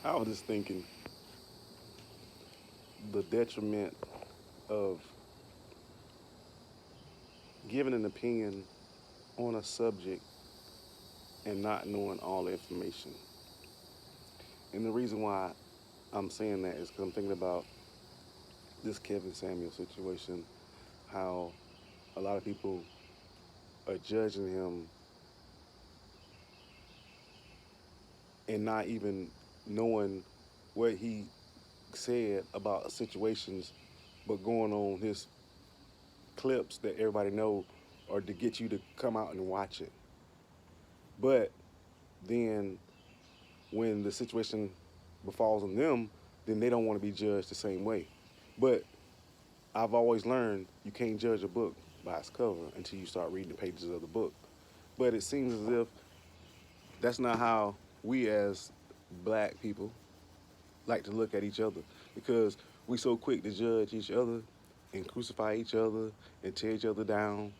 I was just thinking the detriment of giving an opinion on a subject and not knowing all the information. And the reason why I'm saying that is because I'm thinking about this Kevin Samuel situation, how a lot of people are judging him and not even knowing what he said about situations, but going on his clips that everybody know or to get you to come out and watch it. But then when the situation befalls on them, then they don't want to be judged the same way. But I've always learned you can't judge a book by its cover until you start reading the pages of the book. But it seems as if that's not how we as black people like to look at each other, because we so quick to judge each other and crucify each other and tear each other down.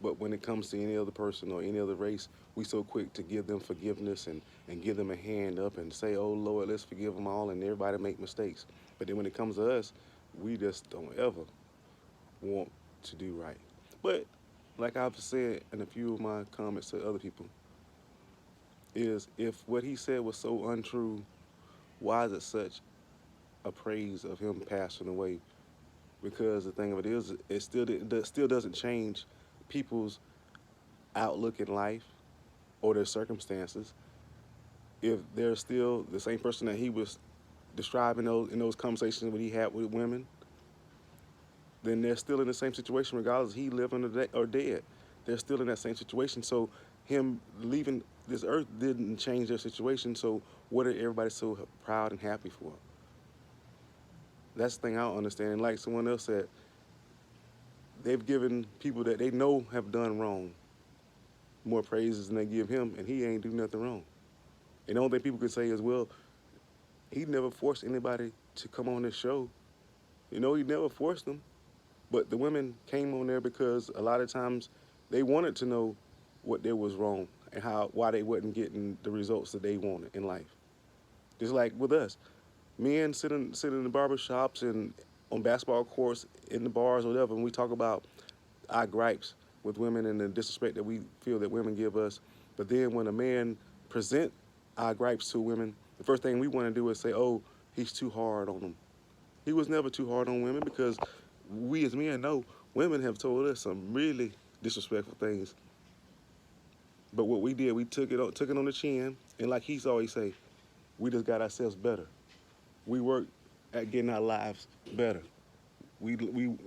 But when it comes to any other person or any other race, we so quick to give them forgiveness and give them a hand up and say, oh Lord, let's forgive them all, and everybody make mistakes. But then when it comes to us, we just don't ever want to do right. But like I've said in a few of my comments to other people, is if what he said was so untrue, why is it such a praise of him passing away? Because the thing of it is, it still doesn't change people's outlook in life or their circumstances. If they're still the same person that he was describing in those conversations that he had with women, then they're still in the same situation regardless of he living or dead. They're still in that same situation. So him leaving this earth didn't change their situation. So what are everybody so proud and happy for? That's the thing I don't understand. And like someone else said, they've given people that they know have done wrong more praises than they give him, and he ain't do nothing wrong. And the only thing people could say is, well, he never forced anybody to come on this show. He never forced them. But the women came on there because a lot of times they wanted to know what there was wrong and why they wasn't getting the results that they wanted in life. Just like with us, men sit in the barber shops and on basketball courts, in the bars or whatever, and we talk about our gripes with women and the disrespect that we feel that women give us. But then when a man present our gripes to women, the first thing we want to do is say, oh, he's too hard on them. He was never too hard on women, because we as men know women have told us some really disrespectful things. But what we did, we took it on the chin, and like he's always say, we just got ourselves better. We worked at getting our lives better. We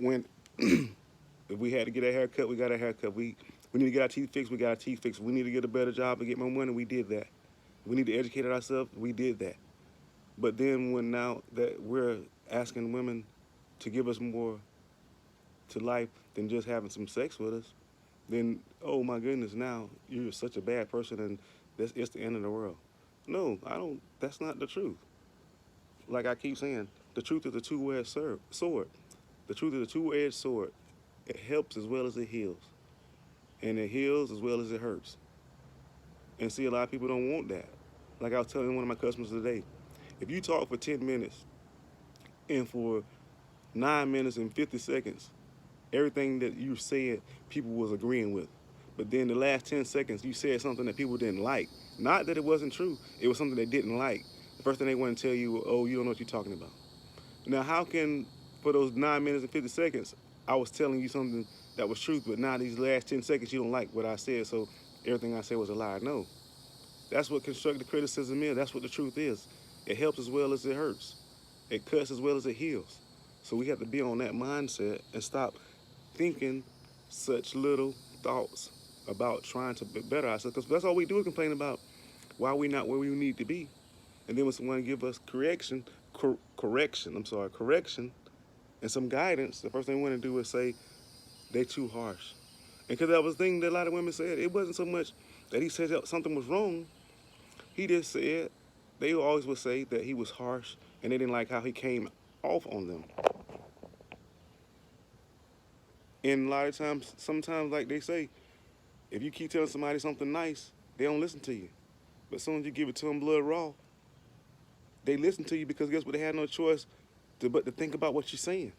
went. If we had to get a haircut, we got a haircut. We need to get our teeth fixed, we got our teeth fixed. We need to get a better job and get more money, we did that. We need to educate ourselves, we did that. But then when now that we're asking women to give us more to life than just having some sex with us, then oh my goodness, now you're such a bad person and it's the end of the world. No, I don't. That's not the truth. Like I keep saying, the truth is a two-edged sword. The truth is a two-edged sword. It helps as well as it heals, and it heals as well as it hurts. And see, a lot of people don't want that. Like I was telling one of my customers today, if you talk for 10 minutes and for 9 minutes and 50 seconds, everything that you said, people was agreeing with. But then the last 10 seconds, you said something that people didn't like. Not that it wasn't true. It was something they didn't like. The first thing they want to tell you, oh, you don't know what you're talking about. Now, how can, for those 9 minutes and 50 seconds, I was telling you something that was truth, but now these last 10 seconds, you don't like what I said, so everything I said was a lie? No. That's what constructive criticism is. That's what the truth is. It helps as well as it hurts. It cuts as well as it heals. So we have to be on that mindset and stop thinking such little thoughts about trying to better ourselves. Because that's all we do is complain about why we not where we need to be. And then when someone give us correction, and some guidance, the first thing we want to do is say they too harsh. And because that was the thing that a lot of women said, it wasn't so much that he said that something was wrong. He just said, they always would say that he was harsh and they didn't like how he came off on them. And a lot of times, sometimes, like they say, if you keep telling somebody something nice, they don't listen to you. But as soon as you give it to them blood raw, They listen to you because guess what? They had no choice but to think about what you're saying.